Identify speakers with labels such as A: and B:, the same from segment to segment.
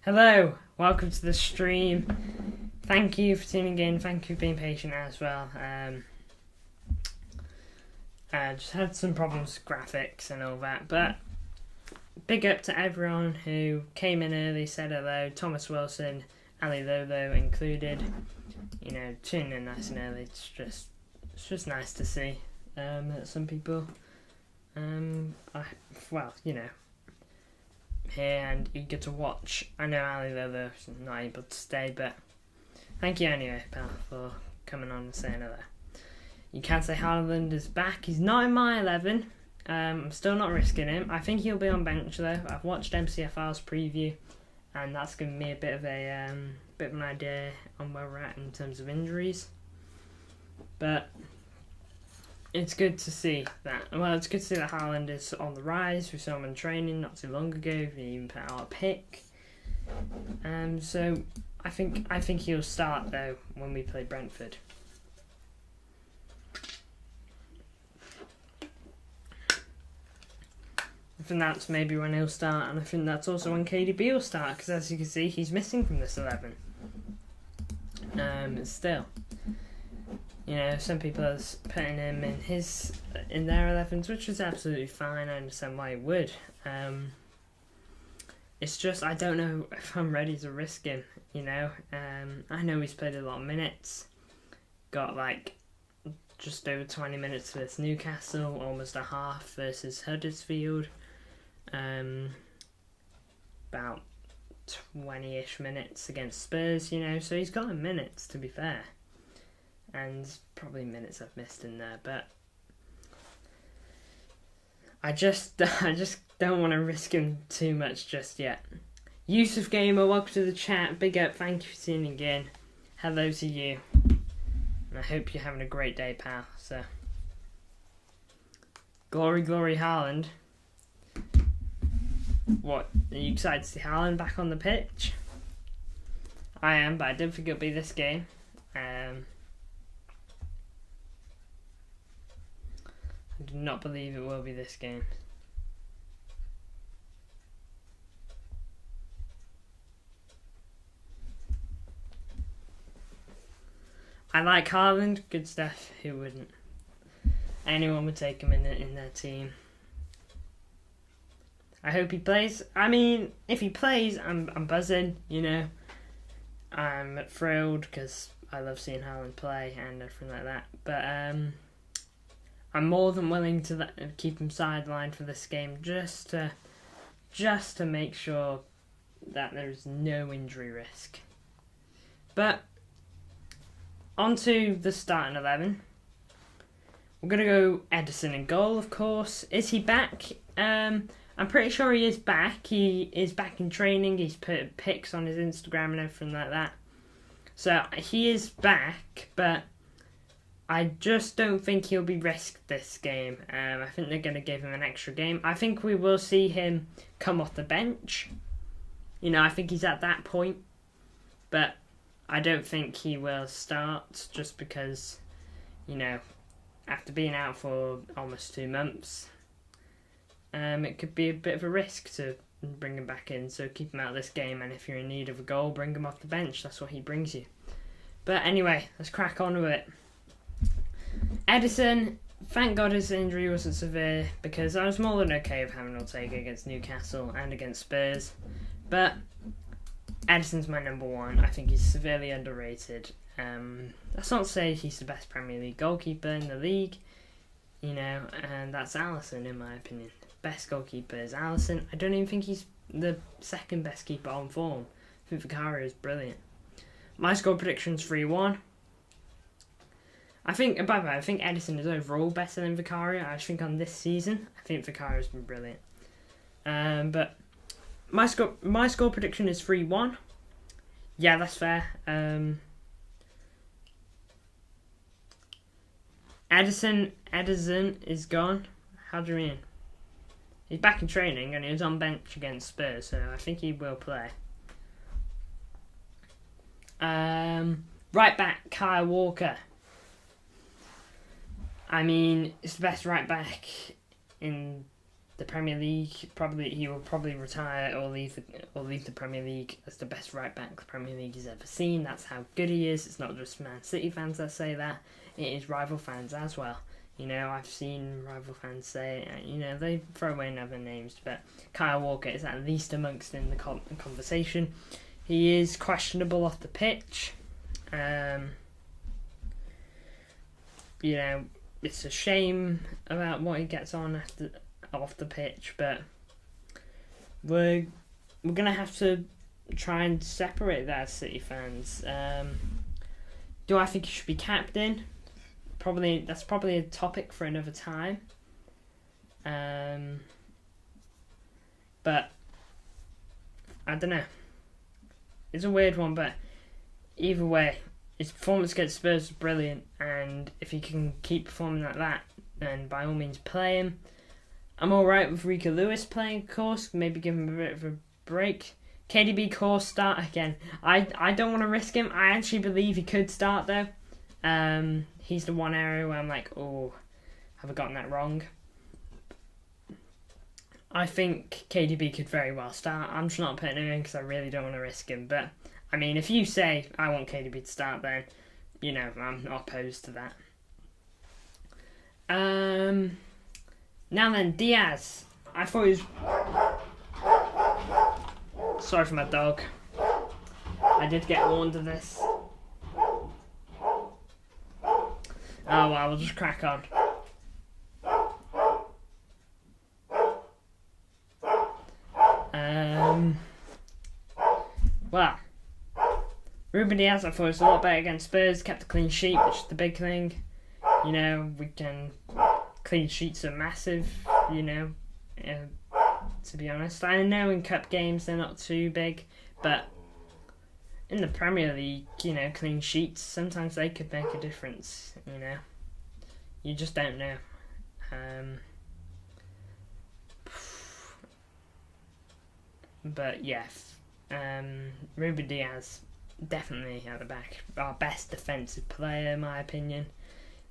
A: Hello, welcome to the stream. thank you for tuning in. Thank you for being patient as well. Just had some problems with graphics and all that, but big up to everyone who came in early, said hello. Thomas Wilson, Ali Lolo included. You know, tuning in nice and early. It's just nice to see that some people, here and eager to watch. I know Ali Lolo is not able to stay, but thank you anyway, pal, for coming on and saying hello. You can say Haaland is back. He's not in my 11. I'm still not risking him. I think he'll be on bench though. I've watched MCFR's preview, and that's given me a bit of an idea on where we're at in terms of injuries. But it's good to see that. Well, it's good to see that Haaland is on the rise. We saw him in training not too long ago. He even put out a pick. So I think he'll start though when we play Brentford. I think that's maybe when he'll start, and I think that's also when KDB will start, because as you can see, he's missing from this 11. Still, you know, some people are putting him in their 11s, which is absolutely fine. I understand why he would. It's just I don't know if I'm ready to risk him. You know, I know he's played a lot of minutes, got like just over 20 minutes versus Newcastle, almost a half versus Huddersfield. About 20-ish minutes against Spurs, you know, so he's got the minutes, to be fair, and probably minutes I've missed in there, but I just don't want to risk him too much just yet. Yusuf Gamer, welcome to the chat. Big up, thank you for tuning in. Hello to you, and I hope you're having a great day, pal. So, glory Haaland. What, are you excited to see Haaland back on the pitch? I am, but I don't think it'll be this game. I do not believe it will be this game. I like Haaland, good stuff. Who wouldn't? Anyone would take him in their team. I hope he plays. I mean, if he plays, I'm buzzing, you know. I'm thrilled because I love seeing Haaland play and everything like that. But I'm more than willing to keep him sidelined for this game just to make sure that there's no injury risk. But on to the starting 11. We're going to go Edison in goal, of course. Is he back? I'm pretty sure he is back. He is back in training. He's put pics on his Instagram and everything like that. So he is back, but I just don't think he'll be risked this game. I think they're going to give him an extra game. I think we will see him come off the bench. You know, I think he's at that point. But I don't think he will start just because, you know, after being out for almost 2 months, it could be a bit of a risk to bring him back in, so keep him out of this game, and if you're in need of a goal, bring him off the bench. That's what he brings you. But anyway, let's crack on with it. Edison, thank God his injury wasn't severe, because I was more than okay with having Ortega against Newcastle and against Spurs, but Edison's my number one. I think he's severely underrated. That's not to say he's the best Premier League goalkeeper in the league, you know, and that's Alisson in my opinion. Best goalkeeper is Alisson. I don't even think he's the second best keeper on form. I think Vicario is brilliant. My score prediction's 3-1. I think, by the way, I think Edison is overall better than Vicario. I just think on this season, I think Vicario's been brilliant. But my score prediction is 3-1. Yeah, that's fair. Edison is gone. How do you mean? He's back in training and he was on bench against Spurs, so I think he will play. Right back, Kyle Walker. I mean, it's the best right back in the Premier League. He will probably retire or leave the Premier League as the best right back the Premier League has ever seen. That's how good he is. It's not just Man City fans that say that; it is rival fans as well. I've seen rival fans say, they throw away other names, but Kyle Walker is at least amongst in the conversation. He is questionable off the pitch. It's a shame about what he gets on off the pitch, but we're gonna have to try and separate that as City fans. Do I think he should be captain? That's probably a topic for another time. But I don't know. It's a weird one, but either way, his performance against Spurs was brilliant, and if he can keep performing like that, then by all means play him. I'm alright with Rico Lewis playing, of course, maybe give him a bit of a break. KDB course start again. I don't want to risk him. I actually believe he could start though. He's the one area where I'm like, oh, have I gotten that wrong? I think KDB could very well start. I'm just not putting him in because I really don't want to risk him. But, I mean, if you say I want KDB to start, then, I'm not opposed to that. Now then, Diaz. I thought he was... Sorry for my dog. I did get warned of this. Oh well, we'll just crack on. Well, Ruben Diaz, I thought was a lot better against Spurs. Kept a clean sheet, which is the big thing. Clean sheets are massive. To be honest, I know in cup games they're not too big, but in the Premier League, clean sheets, sometimes they could make a difference, You just don't know. But yes, Ruben Diaz, definitely at the back, our best defensive player, in my opinion.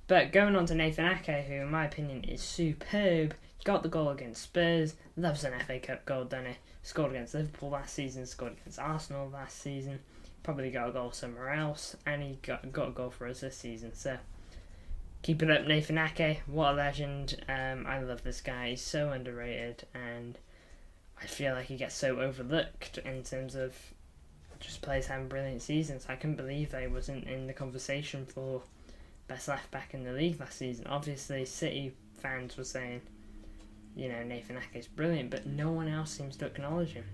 A: But going on to Nathan Ake, who in my opinion is superb. Got the goal against Spurs, loves an FA Cup goal, doesn't he? Scored against Liverpool last season, scored against Arsenal last season. Probably got a goal somewhere else, and he got a goal for us this season. So keep it up, Nathan Ake. What a legend. I love this guy. He's so underrated, and I feel like he gets so overlooked in terms of just players having brilliant seasons. I couldn't believe they wasn't in the conversation for best left back in the league last season. Obviously, City fans were saying, Nathan Ake's brilliant, but no one else seems to acknowledge him.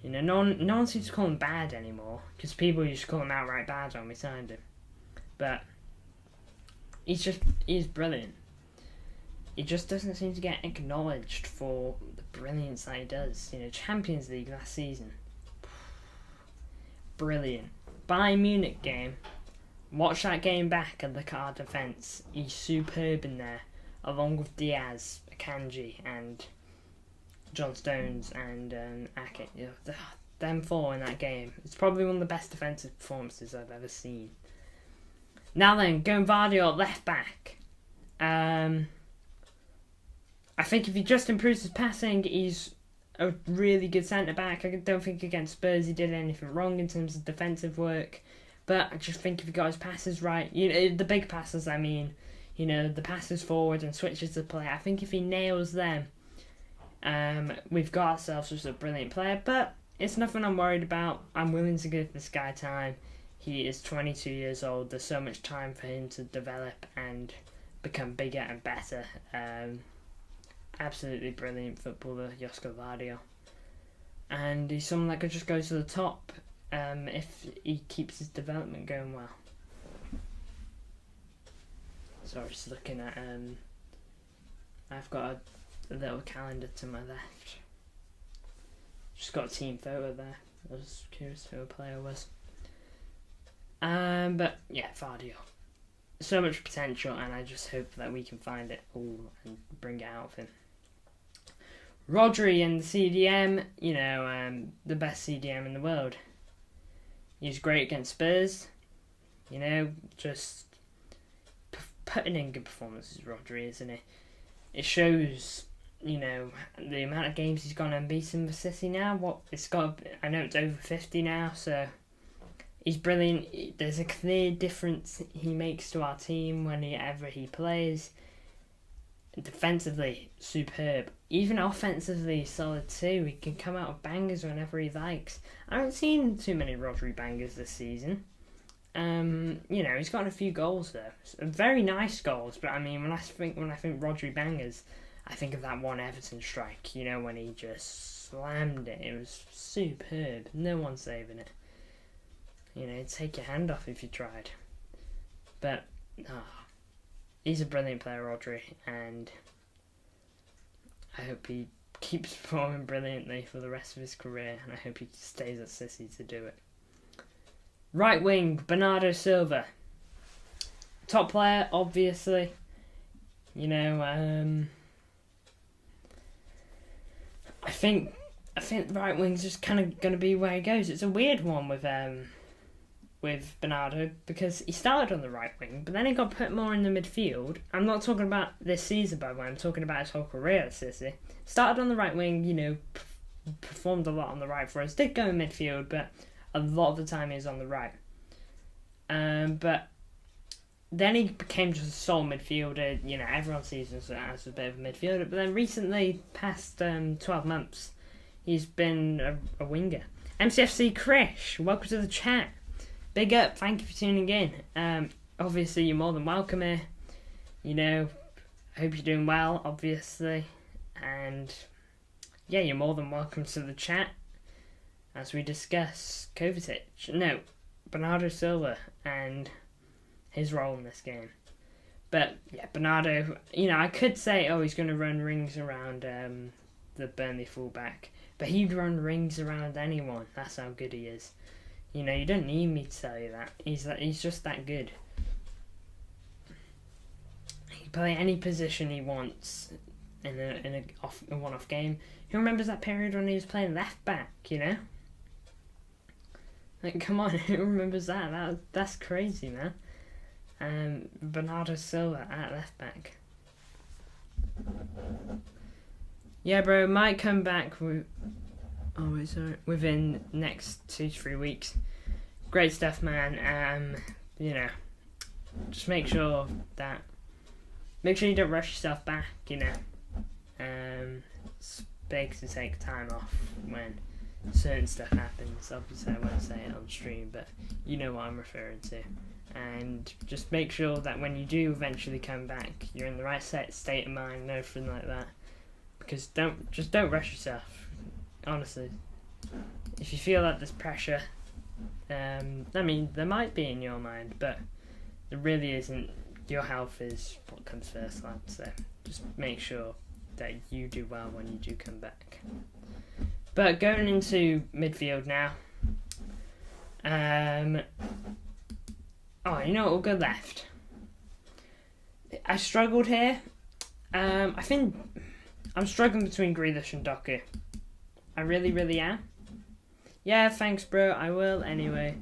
A: No one seems to call him bad anymore, because people used to call him outright bad when we signed him. But he's brilliant. He just doesn't seem to get acknowledged for the brilliance that he does. Champions League last season, brilliant. Bayern Munich game, watch that game back and look at our defence. He's superb in there, along with Diaz, Akanji, and John Stones and Ake. Them four in that game. It's probably one of the best defensive performances I've ever seen. Now then, going Vardy at left back. I think if he just improves his passing, he's a really good centre back. I don't think against Spurs he did anything wrong in terms of defensive work, but I just think if he got his passes right, the big passes, I mean, the passes forward and switches to play, I think if he nails them, we've got ourselves just a brilliant player. But it's nothing I'm worried about. I'm willing to give this guy time. He is 22 years old. There's so much time for him to develop and become bigger and better. Absolutely brilliant footballer, Josko Vardy. And he's someone that could just go to the top if he keeps his development going well. Sorry, just looking at... I've got a little calendar to my left. Just got a team photo there. I was curious who a player was. But yeah, Vardy. So much potential, and I just hope that we can find it all and bring it out of him. Rodri and the CDM, the best CDM in the world. He's great against Spurs. Just putting in good performances, Rodri, isn't he? It shows the amount of games he's gone unbeaten with City now. I know it's over 50 now, so he's brilliant. There's a clear difference he makes to our team whenever he plays. Defensively, superb. Even offensively, solid too. He can come out with bangers whenever he likes. I haven't seen too many Rodri bangers this season. He's gotten a few goals though. Very nice goals, but I mean, when I think Rodri bangers, I think of that one Everton strike, when he just slammed it. It was superb. No one saving it. It'd take your hand off if you tried. But, he's a brilliant player, Rodri, and I hope he keeps performing brilliantly for the rest of his career, and I hope he stays at City to do it. Right wing, Bernardo Silva. Top player, obviously. I think right wing's just kind of going to be where he goes. It's a weird one with Bernardo, because he started on the right wing, but then he got put more in the midfield. I'm not talking about this season, by the way. I'm talking about his whole career at City. Started on the right wing, performed a lot on the right for us. Did go in midfield, but a lot of the time he was on the right. But then he became just a sole midfielder. Everyone sees him as a bit of a midfielder. But then recently, past 12 months, he's been a winger. MCFC Krish, welcome to the chat. Big up, thank you for tuning in. Obviously, you're more than welcome here. I hope you're doing well, obviously. And, yeah, you're more than welcome to the chat as we discuss Bernardo Silva and his role in this game. But, yeah, Bernardo, I could say, he's going to run rings around the Burnley fullback. But he'd run rings around anyone. That's how good he is. You don't need me to tell you that. He's just that good. He can play any position he wants in a one-off game. Who remembers that period when he was playing left back? Like, come on, who remembers that? That's crazy, man. Bernardo Silva at left back. Yeah, bro, might come back within next 2 to 3 weeks. Great stuff, man. Just make sure you don't rush yourself back. It's big to take time off when certain stuff happens. Obviously, I won't say it on stream, but you know what I'm referring to. And just make sure that when you do eventually come back, you're in the right state of mind and everything like that. Because don't rush yourself. Honestly, if you feel that there's pressure, there might be in your mind, but there really isn't. Your health is what comes first, lad. So just make sure that you do well when you do come back. But going into midfield now. We'll go left. I struggled here. I think I'm struggling between Grealish and Doku. I really, really am. Yeah, thanks, bro. I will anyway.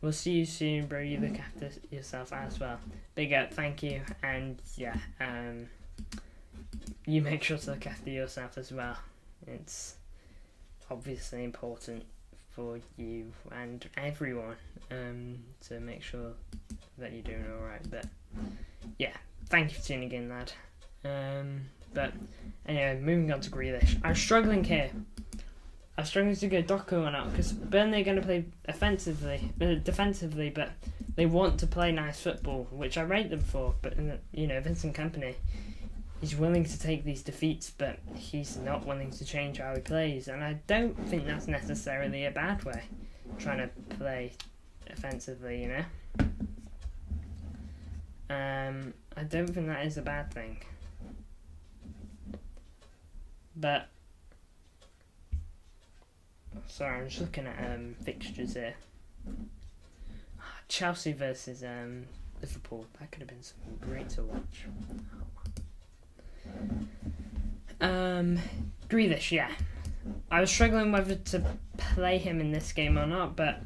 A: We'll see you soon, bro. You look after yourself as well. Big up, thank you. And yeah, you make sure to look after yourself as well. It's obviously important for you and everyone to make sure that you're doing alright. But yeah, thank you for tuning in, lad. But anyway, moving on to Grealish. I'm struggling here. I'm struggling to go Doku or not, because Burnley are going to play defensively, but they want to play nice football, which I rate them for. But Vincent Kompany, he's willing to take these defeats, but he's not willing to change how he plays, and I don't think that's necessarily a bad way. Trying to play offensively, I don't think that is a bad thing. But sorry, I'm just looking at fixtures here. Chelsea versus Liverpool. That could have been something great to watch. Grealish, yeah. I was struggling whether to play him in this game or not, but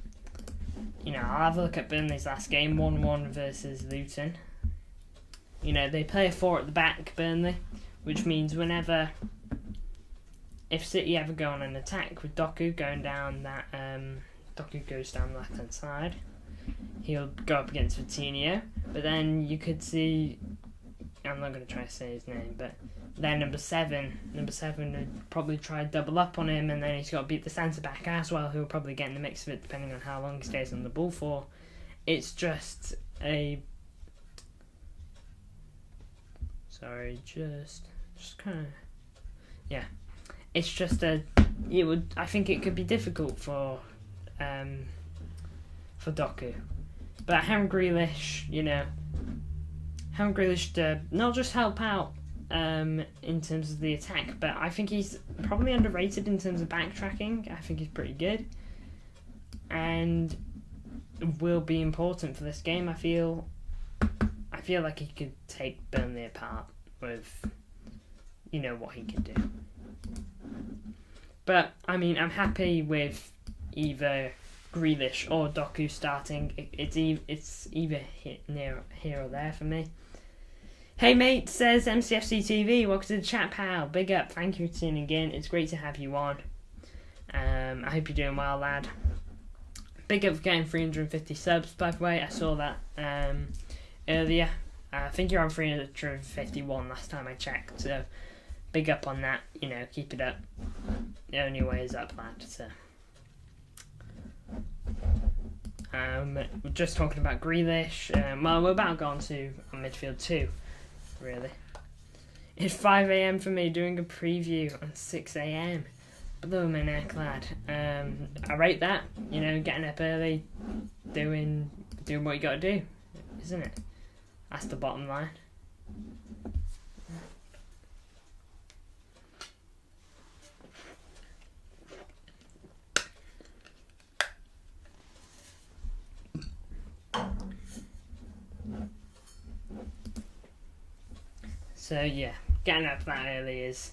A: I'll have a look at Burnley's last game, 1-1 versus Luton. They play a 4 at the back, Burnley, which means whenever if City ever go on an attack with Doku going down that, Doku goes down the left hand side, he'll go up against Vitinho. But then you could see, I'm not going to try to say his name, but then number seven would probably try to double up on him, and then he's got to beat the centre back as well, who will probably get in the mix of it depending on how long he stays on the ball for. It's just a it's just I think it could be difficult for Doku. But Harry Grealish, to not just help out in terms of the attack, but I think he's probably underrated in terms of backtracking. I think he's pretty good and will be important for this game. I feel like he could take Burnley apart with what he can do. But I mean, I'm happy with either Grealish or Doku starting. It's either here or there for me. Hey mate, says MCFC TV, welcome to the chat, pal. Big up, thank you for tuning in. It's great to have you on. I hope you're doing well, lad. Big up for getting 350 subs, by the way. I saw that earlier. I think you're on 351 last time I checked, so big up on that. Keep it up. The only way is up, lad. So we're just talking about Grealish. Well, we're about to go on to midfield 2, really. It's 5 a.m. for me, doing a preview on 6 a.m. Below my neck, lad. I rate that. Getting up early, doing what you gotta do, isn't it? That's the bottom line. So yeah, getting up that early is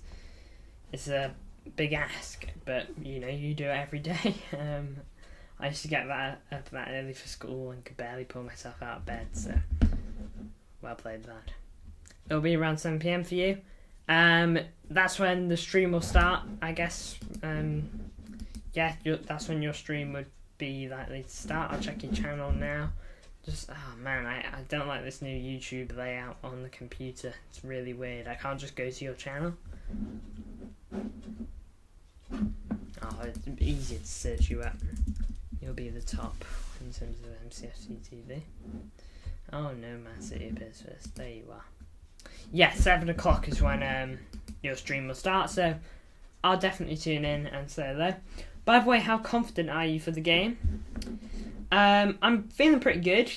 A: a big ask, but you do it every day. I used to get up that early for school and could barely pull myself out of bed, so well played, lad. It'll be around 7 p.m. for you. That's when the stream will start, I guess. That's when your stream would be likely to start. I'll check your channel now. I don't like this new YouTube layout on the computer. It's really weird. I can't just go to your channel. It's easier to search you up. You'll be the top in terms of MCFC TV. Oh no, Man City appears first. There you are. Yeah, 7 o'clock is when your stream will start, so I'll definitely tune in and say hello. By the way, how confident are you for the game? I'm feeling pretty good.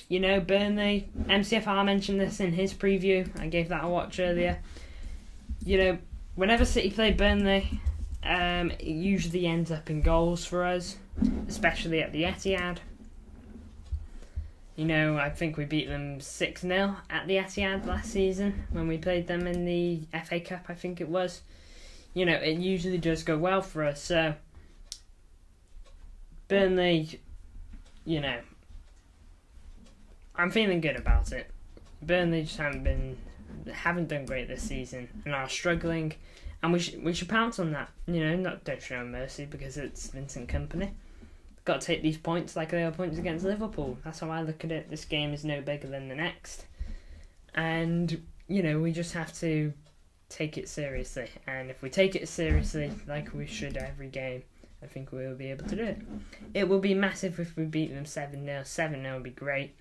A: Burnley, MCFR mentioned this in his preview. I gave that a watch earlier. Whenever City play Burnley, it usually ends up in goals for us, especially at the Etihad. I think we beat them 6-0 at the Etihad last season when we played them in the FA Cup, I think it was. It usually does go well for us. So, Burnley, I'm feeling good about it. Burnley just haven't done great this season and are struggling, and we should pounce on that. Don't show mercy because it's Vincent Kompany. Got to take these points like they are points against Liverpool. That's how I look at it. This game is no bigger than the next, and we just have to take it seriously. And if we take it seriously, like we should every game, I think we will be able to do it. It will be massive if we beat them 7-0. 7-0 would be great.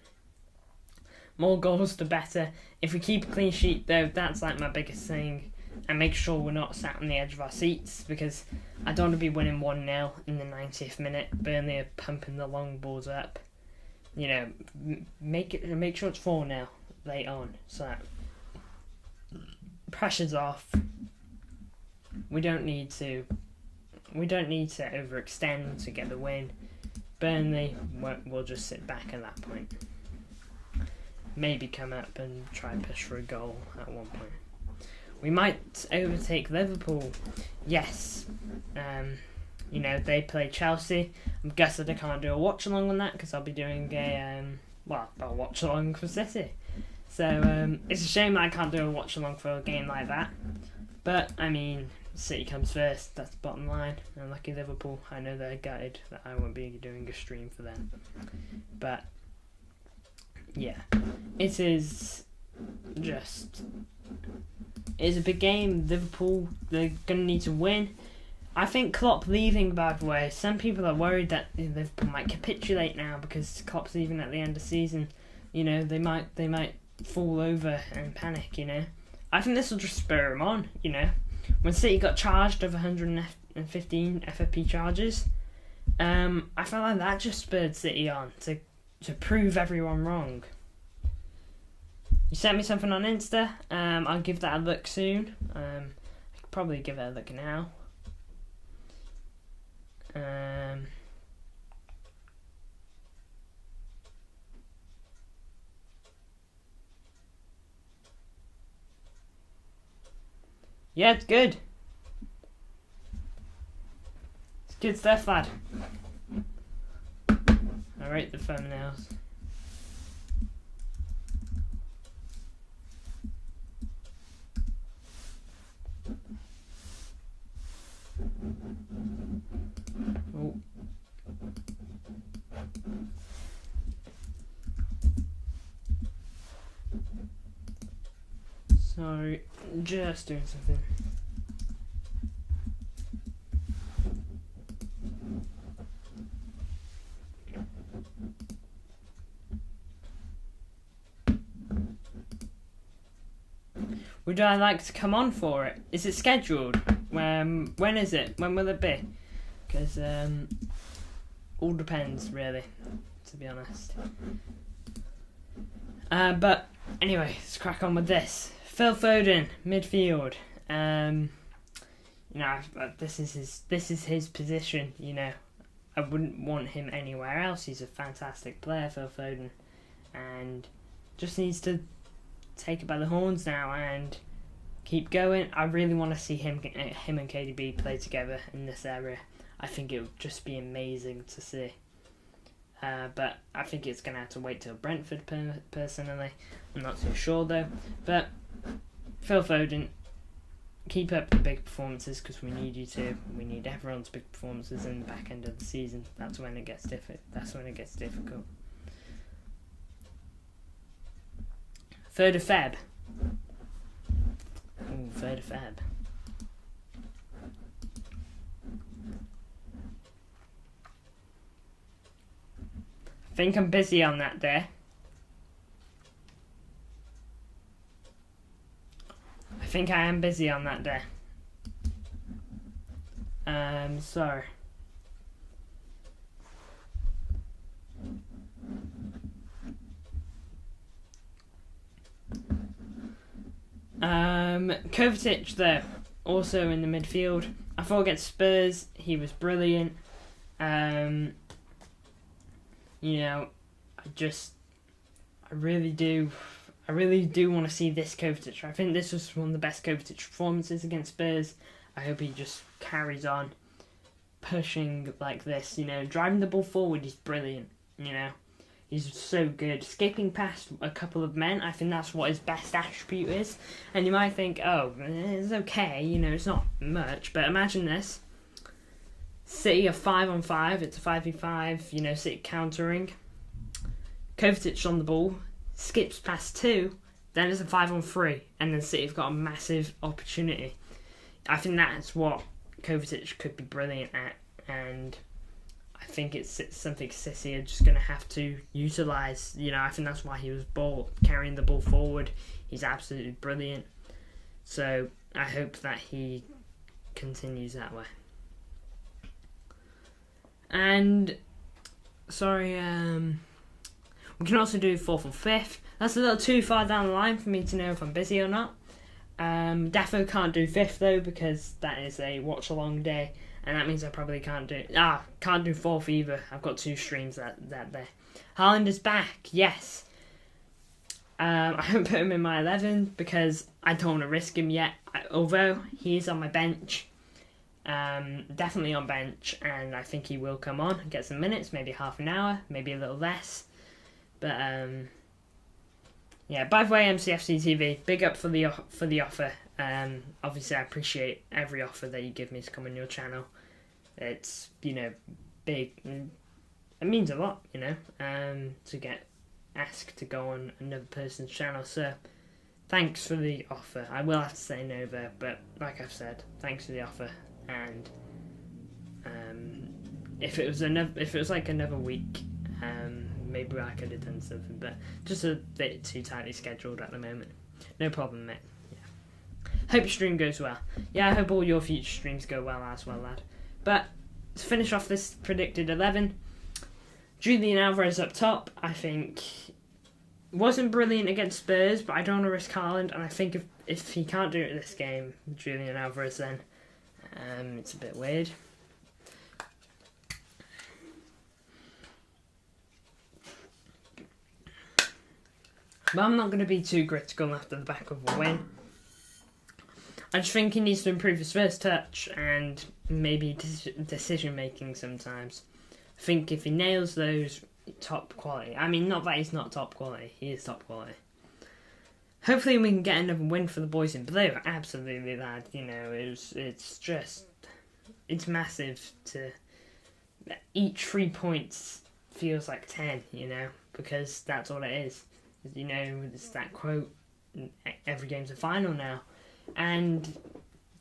A: More goals, the better. If we keep a clean sheet, though, that's like my biggest thing. And make sure we're not sat on the edge of our seats, because I don't want to be winning 1-0 in the 90th minute. Burnley are pumping the long balls up. Make sure it's 4-0 late on, so that pressure's off. We don't need to overextend to get the win. Burnley will just sit back at that point. Maybe come up and try and push for a goal at one point. We might overtake Liverpool. Yes. They play Chelsea. I'm guessing I can't do a watch along on that because I'll be doing a watch along for City. So it's a shame that I can't do a watch along for a game like that. But I mean, City comes first. That's the bottom line. And lucky Liverpool, I know they're gutted that I won't be doing a stream for them. But yeah, it is just. It's a big game. Liverpool, they're going to need to win. I think Klopp leaving, by the way, some people are worried that Liverpool might capitulate now because Klopp's leaving at the end of the season. You know, they might fall over and panic, you know. I think this will just spur them on, you know. When City got charged of 115 FFP charges, I felt like that just spurred City on to prove everyone wrong. You sent me something on Insta. I'll give that a look soon. I could probably give it a look now. Yeah, it's good. It's good stuff, lad. I rate the thumbnails. Oh. Sorry, just doing something. Would I like to come on for it? Is it scheduled? When is it? When will it be? Because all depends, really, to be honest. But anyway, let's crack on with this. Phil Foden, midfield. You know, this is his position. You know, I wouldn't want him anywhere else. He's a fantastic player, Phil Foden, and just needs to take it by the horns now and keep going. I really want to see him and KDB play together in this area. I think it would just be amazing to see. But I think it's going to have to wait till Brentford, personally. I'm not too sure, though. But Phil Foden, keep up the big performances because we need you to. We need everyone's big performances in the back end of the season. That's when it gets difficult. 3rd of Feb. Ooh, 3rd of Feb. I think I'm busy on that day. I think I am busy on that day. Sorry. Kovacic, though, also in the midfield. I thought against Spurs, he was brilliant. You know, I really do want to see this Kovacic. I think this was one of the best Kovacic performances against Spurs. I hope he just carries on pushing like this, you know, driving the ball forward. He's brilliant, you know. He's so good. Skipping past a couple of men, I think that's what his best attribute is. And you might think, oh, it's okay, you know, it's not much. But imagine this. City are 5-on-5, it's a 5v5, you know, City countering. Kovacic on the ball, skips past 2, then it's a 5-on-3, and then City have got a massive opportunity. I think that's what Kovacic could be brilliant at, and I think it's something City are just going to have to utilise. You know, I think that's why he was carrying the ball forward. He's absolutely brilliant. So I hope that he continues that way. And, sorry, we can also do 4th or 5th. That's a little too far down the line for me to know if I'm busy or not. Defo can't do 5th though because that is a watch along day, and that means I probably can't do 4th either. I've got 2 streams that day. Haaland is back, yes. I haven't put him in my 11 because I don't want to risk him yet. Although he is on my bench, definitely on bench, and I think he will come on and get some minutes, maybe half an hour, maybe a little less. But yeah. By the way, MCFC TV, big up for the offer. Obviously, I appreciate every offer that you give me to come on your channel. It's, big. It means a lot, to get asked to go on another person's channel. So, thanks for the offer. I will have to say no there, but like I've said, thanks for the offer. And if it was like another week, maybe I could have done something, but just a bit too tightly scheduled at the moment. No problem, mate. Yeah. Hope your stream goes well. Yeah, I hope all your future streams go well as well, lad. But to finish off this predicted 11, Julian Alvarez up top, I think wasn't brilliant against Spurs, but I don't want to risk Haaland, and I think if he can't do it this game, Julian Alvarez, then it's a bit weird. But I'm not going to be too critical after the back of a win. I just think he needs to improve his first touch and maybe decision making sometimes. I think if he nails those, top quality. I mean, not that he's not top quality. He is top quality. Hopefully we can get another win for the boys in blue. Absolutely, lad. It's massive to... Each 3 points feels like 10, because that's all it is. It's that quote, every game's a final now. And,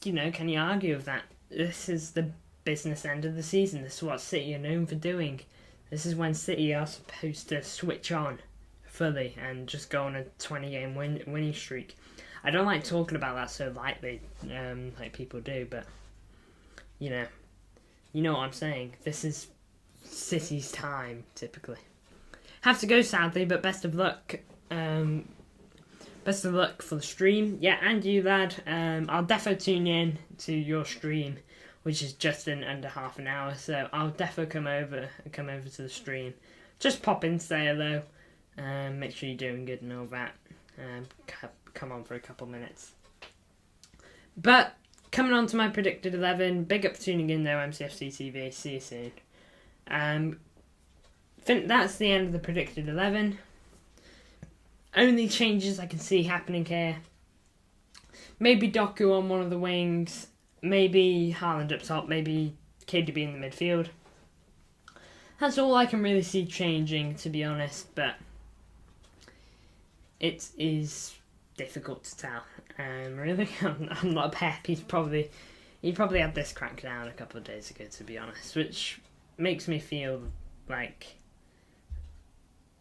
A: can you argue with that? This is the business end of the season. This is what City are known for doing. This is when City are supposed to switch on fully and just go on a 20-game winning streak. I don't like talking about that so lightly, like people do, but, you know what I'm saying. This is City's time, typically. Have to go, sadly, but best of luck. Best of luck for the stream. Yeah, and you, lad. I'll defo tune in to your stream, which is just in under half an hour. So I'll defo come over to the stream. Just pop in, say hello. Make sure you're doing good and all that. Come on for a couple minutes. But coming on to my predicted 11. Big up for tuning in, though, MCFC TV. See you soon. Think that's the end of the predicted 11. Only changes I can see happening here. Maybe Doku on one of the wings. Maybe Haaland up top. Maybe KDB in the midfield. That's all I can really see changing, to be honest. But it is difficult to tell. Really, I'm not a Pep. He probably had this cracked down a couple of days ago, to be honest, which makes me feel like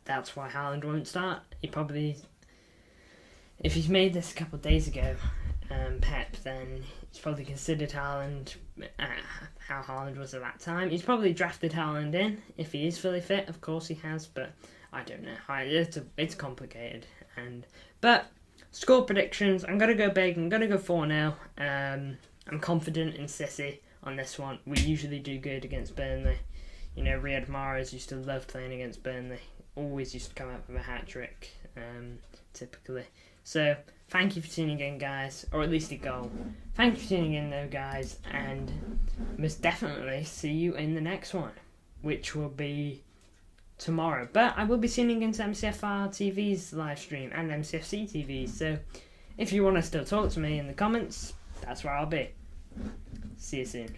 A: that's why Haaland won't start. He probably, if he's made this a couple of days ago, Pep, then he's probably considered Haaland, how Haaland was at that time. He's probably drafted Haaland in, if he is fully fit, of course he has, but I don't know. It's complicated. But score predictions, I'm going to go big, I'm going to go 4-0. I'm confident in City on this one. We usually do good against Burnley. Riyad Mahrez used to love playing against Burnley. Always used to come up with a hat-trick, typically. So, thank you for tuning in, guys. Or at least a goal. Thank you for tuning in, though, guys. And most definitely see you in the next one, which will be tomorrow. But I will be tuning into MCFR TV's live stream and MCFC TV. So, if you want to still talk to me in the comments, that's where I'll be. See you soon.